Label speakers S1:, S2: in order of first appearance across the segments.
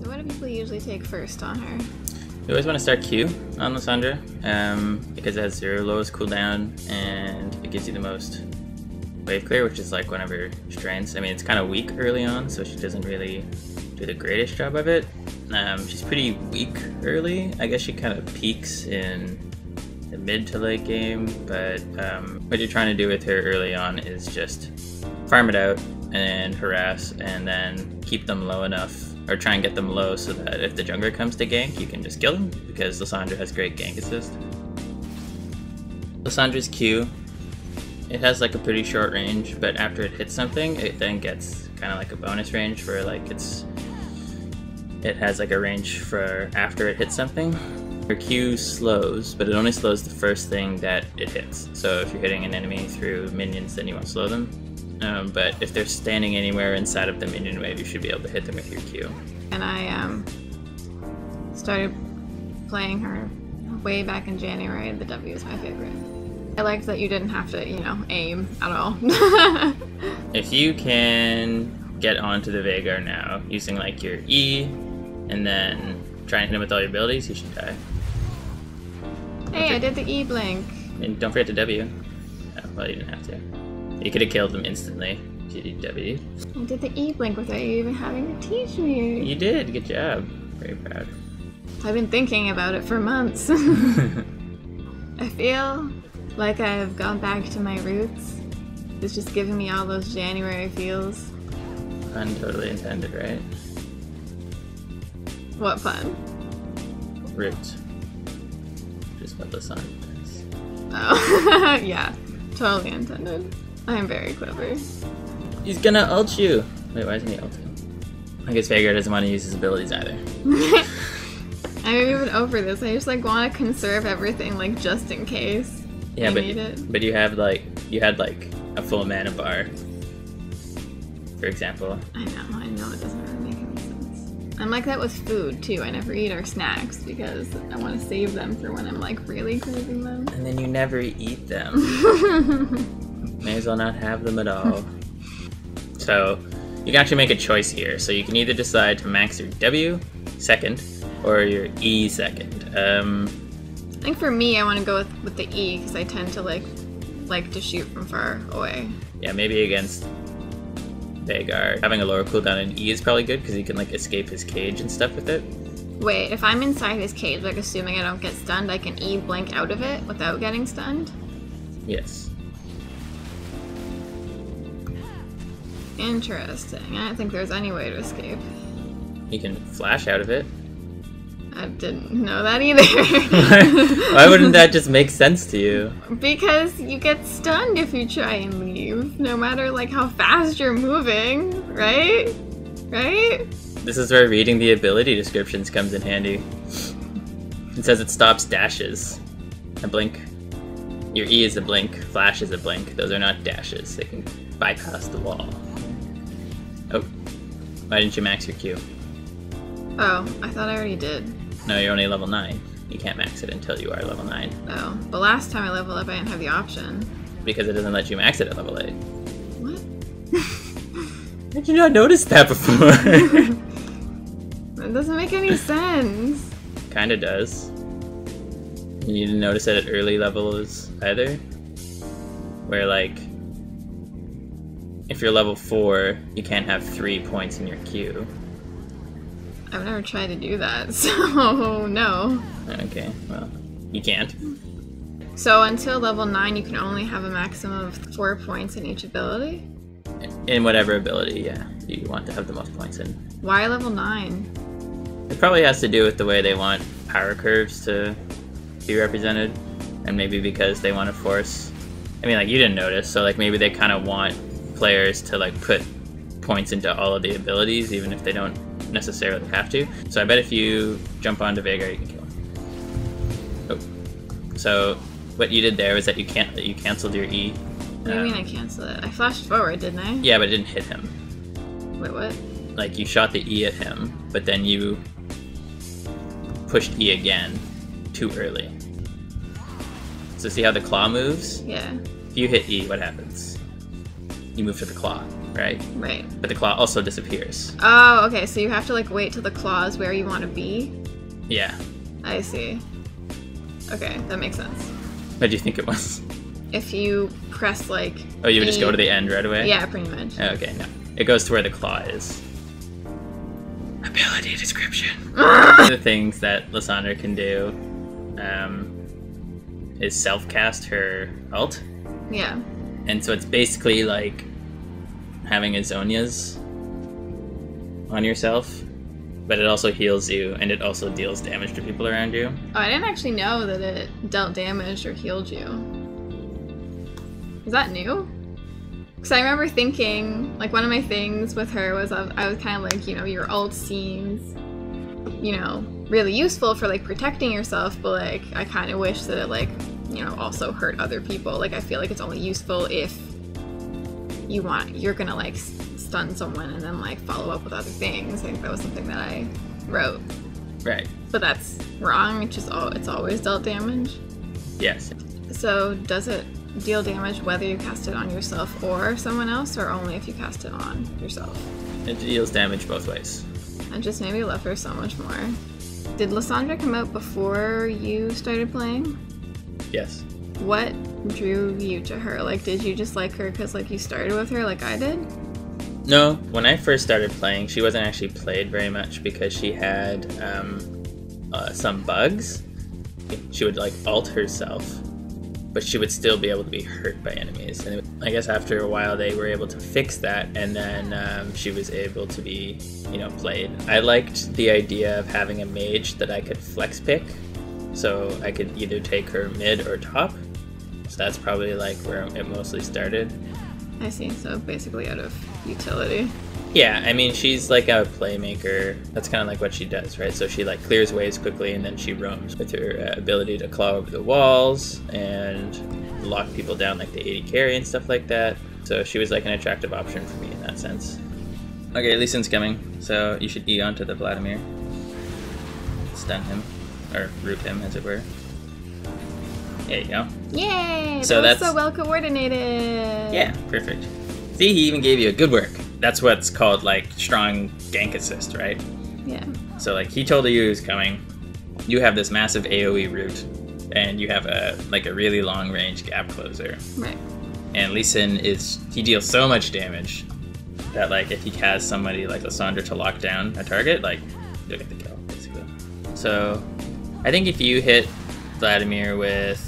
S1: So what do people usually take first on her?
S2: You always want to start Q on Lissandra, because it has 0 lowest cooldown and it gives you the most wave clear, which is like whenever strengths. I mean, it's kind of weak early on, so she doesn't really do the greatest job of it. She's pretty weak early. I guess she kind of peaks in the mid to late game, but what you're trying to do with her early on is just farm it out and harass, and then keep them low enough, or try and get them low so that if the jungler comes to gank, you can just kill them, because Lissandra has great gank assist. Lissandra's Q, it has like a pretty short range, but after it hits something, it then gets kind of like a bonus range where like it has like a range for after it hits something. Her Q slows, but it only slows the first thing that it hits. So if you're hitting an enemy through minions, then you won't slow them. But if they're standing anywhere inside of the minion wave, you should be able to hit them with your Q.
S1: And I started playing her way back in January. The W is my favorite. I liked that you didn't have to, you know, aim at all.
S2: If you can get onto the Veigar now using like your E and then try and hit him with all your abilities, you should die.
S1: Hey, I did the E blink.
S2: And don't forget to W. Oh, well, you didn't have to. You could have killed them instantly if you did W.
S1: I did the E blink without you even having to teach me.
S2: You did. Good job. Very proud.
S1: I've been thinking about it for months. I feel like I've gone back to my roots. It's just giving me all those January feels.
S2: Pun totally intended, right?
S1: What fun?
S2: Roots. Just what the sun is.
S1: Oh, yeah. Totally intended. I'm very clever.
S2: He's gonna ult you! Wait, why isn't he ulting? I guess Veigar doesn't want to use his abilities either.
S1: I'm even over this. I just like want to conserve everything, like just in case.
S2: Yeah,
S1: I need it.
S2: but you had like a full mana bar, for example.
S1: I know it doesn't really make any sense. I'm like that with food too. I never eat our snacks because I want to save them for when I'm like really craving them.
S2: And then you never eat them. May as well not have them at all. So you can actually make a choice here. So you can either decide to max your W second or your E second.
S1: I think for me, I want to go with the E because I tend to like to shoot from far away.
S2: Yeah, maybe against Veigar, having a lower cooldown in E is probably good because he can like escape his cage and stuff with it.
S1: Wait, if I'm inside his cage, like assuming I don't get stunned, I can E blink out of it without getting stunned?
S2: Yes.
S1: Interesting. I don't think there's any way to escape.
S2: You can flash out of it.
S1: I didn't know that either.
S2: Why wouldn't that just make sense to you?
S1: Because you get stunned if you try and leave, no matter like how fast you're moving, right? Right?
S2: This is where reading the ability descriptions comes in handy. It says it stops dashes. A blink. Your E is a blink, flash is a blink. Those are not dashes. They can bypass the wall. Oh, why didn't you max your Q?
S1: Oh, I thought I already did.
S2: No, you're only level 9. You can't max it until you are level 9.
S1: Oh, but last time I leveled up I didn't have the option.
S2: Because it doesn't let you max it at level 8.
S1: What?
S2: Did you not notice that before?
S1: That doesn't make any sense.
S2: Kinda does. You didn't notice it at early levels either? Where like, if you're level 4, you can't have 3 points in your Q.
S1: I've never tried to do that, so no.
S2: Okay, well, you can't.
S1: So until level 9, you can only have a maximum of 4 points in each ability?
S2: In whatever ability, yeah, you want to have the most points in.
S1: Why level 9?
S2: It probably has to do with the way they want power curves to be represented, and maybe because they want to force... I mean, like, you didn't notice, so like maybe they kind of want players to like put points into all of the abilities, even if they don't necessarily have to. So I bet if you jump onto Veigar, you can kill him. Oh. So what you did there was that you canceled your E.
S1: What do you mean I canceled it? I flashed forward, didn't I?
S2: Yeah, but it didn't hit him.
S1: Wait, what?
S2: Like, you shot the E at him, but then you pushed E again too early. So see how the claw moves?
S1: Yeah.
S2: If you hit E, what happens? You move to the claw. right?
S1: Right.
S2: But the claw also disappears.
S1: Oh, okay. So you have to like wait till the claw is where you want to be.
S2: Yeah.
S1: I see. Okay, that makes sense.
S2: What do you think it was?
S1: If you press like...
S2: Oh, you would just go to the end right away?
S1: Yeah, pretty much.
S2: Oh, okay, no. It goes to where the claw is. Ability description. The things that Lissandra can do is self-cast her ult.
S1: Yeah.
S2: And so it's basically like having a Zhonya's on yourself, but it also heals you, and it also deals damage to people around you.
S1: Oh, I didn't actually know that it dealt damage or healed you. Is that new? Because I remember thinking, like, one of my things with her was I was kind of like, you know, your ult seems, you know, really useful for, like, protecting yourself, but, like, I kind of wish that it, like, you know, also hurt other people. Like, I feel like it's only useful if you're gonna, like, stun someone and then, like, follow up with other things. I think that was something that I wrote.
S2: Right.
S1: But that's wrong. It's always dealt damage.
S2: Yes.
S1: So does it deal damage whether you cast it on yourself or someone else, or only if you cast it on yourself?
S2: It deals damage both ways.
S1: I just maybe love her so much more. Did Lissandra come out before you started playing?
S2: Yes.
S1: What drew you to her? Like, did you just like her because, like, you started with her like I did?
S2: No, when I first started playing, she wasn't actually played very much because she had some bugs. She would, like, ult herself, but she would still be able to be hurt by enemies. And I guess after a while they were able to fix that, and then she was able to be, you know, played. I liked the idea of having a mage that I could flex pick, so I could either take her mid or top. So that's probably like where it mostly started.
S1: I see, so basically out of utility.
S2: Yeah, I mean, she's like a playmaker. That's kind of like what she does, right? So she like clears waves quickly, and then she roams with her ability to claw over the walls and lock people down like the 80 carry and stuff like that. So she was like an attractive option for me in that sense. Okay, Lee Sin's coming, so you should E onto the Vladimir. Stun him, or root him as it were. There you go.
S1: Yay!
S2: So
S1: that's
S2: that's
S1: so well coordinated.
S2: Yeah, perfect. See, he even gave you a good work. That's what's called like strong gank assist, right?
S1: Yeah.
S2: So like he told you he was coming. You have this massive AoE route, and you have a really long range gap closer.
S1: Right.
S2: And Lee Sin he deals so much damage that like if he has somebody like Lissandra to lock down a target, like you'll get the kill basically. So I think if you hit Vladimir with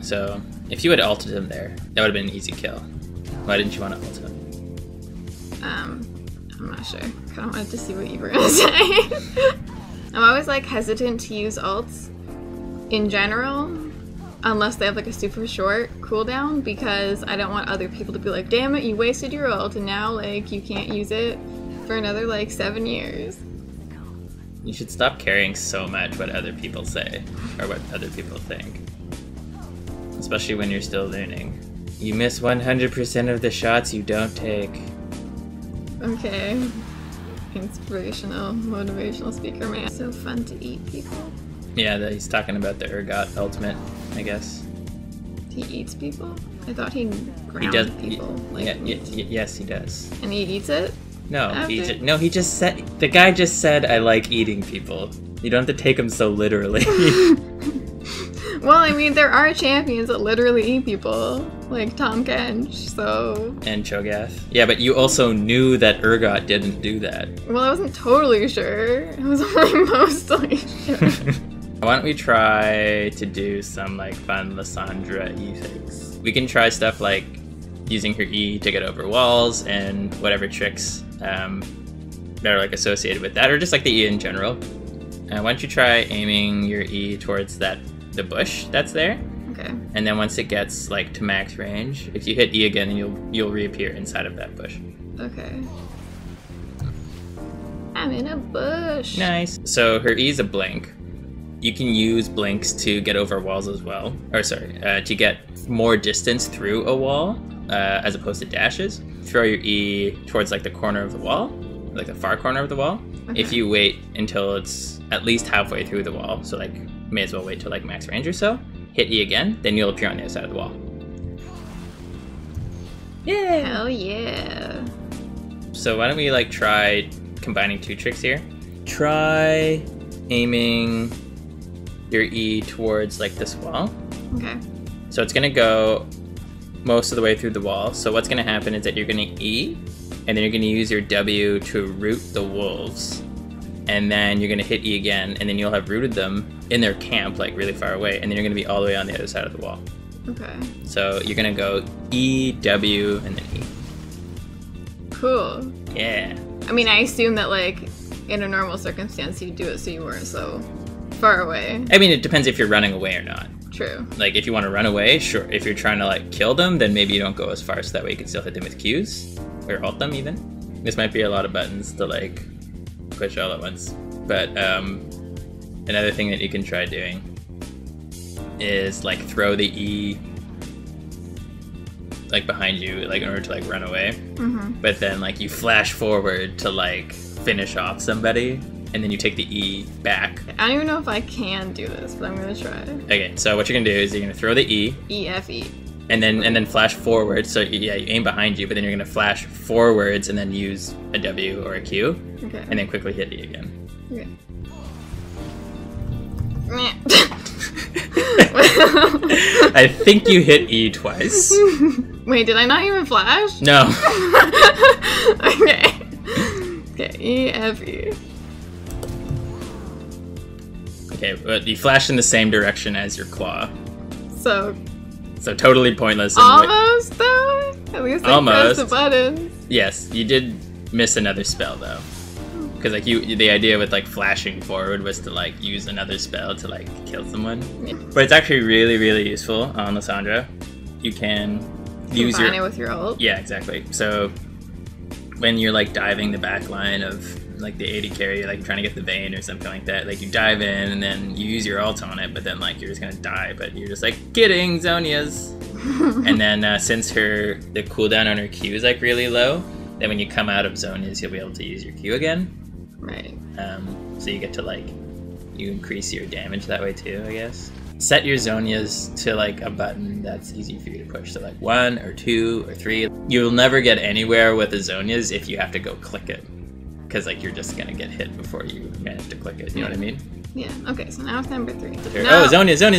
S2: So, if you had ulted him there, that would have been an easy kill. Why didn't you want to ult him?
S1: I'm not sure. I kind of wanted to see what you were gonna say. I'm always like hesitant to use ults in general, unless they have like a super short cooldown, because I don't want other people to be like, damn it, you wasted your ult and now like you can't use it for another like 7 years.
S2: You should stop caring so much what other people say, or what other people think. Especially when you're still learning. You miss 100% of the shots you don't take.
S1: Okay. Inspirational, motivational speaker man. So fun to eat people.
S2: Yeah, he's talking about the Urgot ultimate, I guess.
S1: He eats people? I thought he ground
S2: does,
S1: people.
S2: Yes, he does.
S1: And he eats it?
S2: No, he just said, the guy just said, I like eating people. You don't have to take him so literally.
S1: Well, I mean, there are champions that literally eat people, like Tom Kench, so...
S2: And Cho'Gath. Yeah, but you also knew that Urgot didn't do that.
S1: Well, I wasn't totally sure. I was only mostly sure.
S2: Why don't we try to do some, like, fun Lissandra E things? We can try stuff like using her E to get over walls and whatever tricks that are, like, associated with that, or just, like, the E in general. Why don't you try aiming your E towards the bush that's there,
S1: Okay.
S2: and then once it gets like to max range, if you hit E again, you'll reappear inside of that bush.
S1: Okay. I'm in a bush.
S2: Nice. So her E is a blink. You can use blinks to get over walls as well, or sorry, to get more distance through a wall as opposed to dashes. Throw your E towards like the corner of the wall, like the far corner of the wall.
S1: Okay.
S2: If you wait until it's at least halfway through the wall, so like may as well wait till like max range or so, hit E again, then you'll appear on the other side of the wall. Yeah.
S1: Hell yeah.
S2: So why don't we like try combining 2 tricks here? Try aiming your E towards like this wall.
S1: Okay.
S2: So it's gonna go most of the way through the wall. So what's gonna happen is that you're gonna E, and then you're gonna use your W to root the wolves. And then you're gonna hit E again, and then you'll have rooted them in their camp, like really far away, and then you're gonna be all the way on the other side of the wall.
S1: Okay.
S2: So you're gonna go E, W, and then E.
S1: Cool.
S2: Yeah.
S1: I mean, I assume that, like, in a normal circumstance, you'd do it so you weren't so far away.
S2: I mean, it depends if you're running away or not.
S1: True.
S2: Like, if you want to run away, sure. If you're trying to, like, kill them, then maybe you don't go as far, so that way you can still hit them with Qs. Or ult them, even. This might be a lot of buttons to, like, push all at once. But, another thing that you can try doing is, like, throw the E, like, behind you, like, in order to, like, run away.
S1: Mm-hmm.
S2: But then, like, you flash forward to, like, finish off somebody, and then you take the E back.
S1: I don't even know if I can do this, but I'm gonna try.
S2: Okay, so what you're gonna do is you're gonna throw the E.
S1: E-F-E.
S2: And then flash forward, so yeah, you aim behind you, but then you're gonna flash forwards and then use a W or a Q.
S1: Okay.
S2: And then quickly hit E again.
S1: Okay.
S2: I think you hit E twice.
S1: Wait, did I not even flash?
S2: No.
S1: Okay. Okay, E-F-E.
S2: Okay, but you flashed in the same direction as your claw.
S1: So
S2: totally pointless. And
S1: almost, though? At least I pressed the buttons.
S2: Yes, you did miss another spell, though. Because, like, the idea with, like, flashing forward was to, like, use another spell to, like, kill someone. Yeah. But it's actually really, really useful on Lissandra. You can use
S1: Combine it with your ult?
S2: Yeah, exactly. So when you're, like, diving the back line of, like, the AD carry, like, trying to get the Vayne or something like that, like, you dive in and then you use your ult on it, but then, like, you're just gonna die, but you're just like, kidding, Zonia's. And then since the cooldown on her Q is, like, really low, then when you come out of Zonia's, you'll be able to use your Q again.
S1: Right.
S2: So you get to, like, you increase your damage that way too, I guess. Set your Zonias to, like, a button that's easy for you to push. So, like, 1 or 2 or 3. You'll never get anywhere with the Zonias if you have to go click it. Because, like, you're just gonna get hit before you manage to click it. You know what I mean?
S1: Yeah. Okay, so now it's number 3.
S2: No. Oh, Zonias!
S1: No,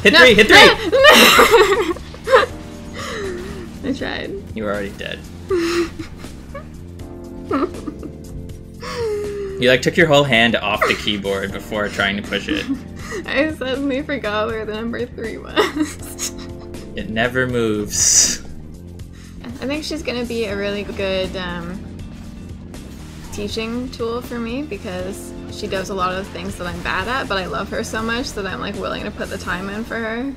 S2: hit 3! Hit 3!
S1: I tried.
S2: You were already dead. You, like, took your whole hand off the keyboard before trying to push it.
S1: I suddenly forgot where the number 3 was.
S2: It never moves.
S1: I think she's gonna be a really good teaching tool for me because she does a lot of the things that I'm bad at, but I love her so much that I'm, like, willing to put the time in for her.